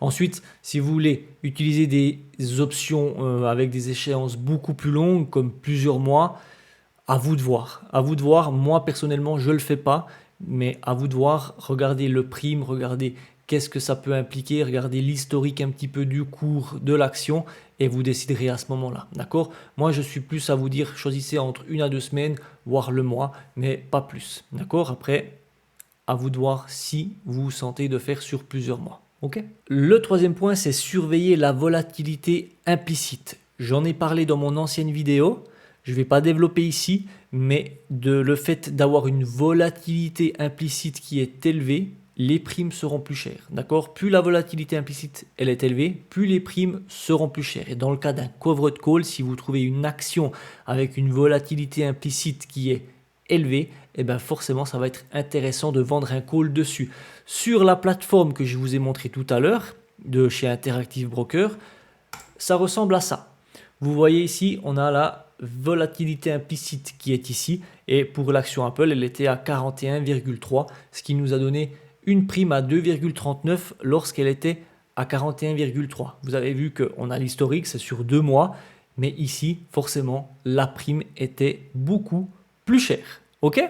Ensuite, si vous voulez utiliser des options avec des échéances beaucoup plus longues, comme plusieurs mois, à vous de voir. À vous de voir. Moi, personnellement, je ne le fais pas, mais à vous de voir. Regardez le prime, regardez qu'est-ce que ça peut impliquer, regardez l'historique un petit peu du cours de l'action et vous déciderez à ce moment-là. D'accord? Moi, je suis plus à vous dire, choisissez entre 1 à 2 semaines, voire le mois, mais pas plus. D'accord? Après, à vous de voir si vous vous sentez de faire sur plusieurs mois. Ok? Le troisième point, c'est surveiller la volatilité implicite. J'en ai parlé dans mon ancienne vidéo. Je ne vais pas développer ici, mais le fait d'avoir une volatilité implicite qui est élevée, les primes seront plus chères. D'accord? Plus la volatilité implicite elle est élevée, plus les primes seront plus chères. Et dans le cas d'un covered call, si vous trouvez une action avec une volatilité implicite qui est élevée, et bien forcément ça va être intéressant de vendre un call dessus. Sur la plateforme que je vous ai montré tout à l'heure, de chez Interactive Broker, ça ressemble à ça. Vous voyez ici, on a la volatilité implicite qui est ici. Et pour l'action Apple, elle était à 41,3, ce qui nous a donné une prime à 2,39 lorsqu'elle était à 41,3. Vous avez vu qu'on a l'historique, c'est sur 2 mois. Mais ici, forcément, la prime était beaucoup plus chère. Ok ?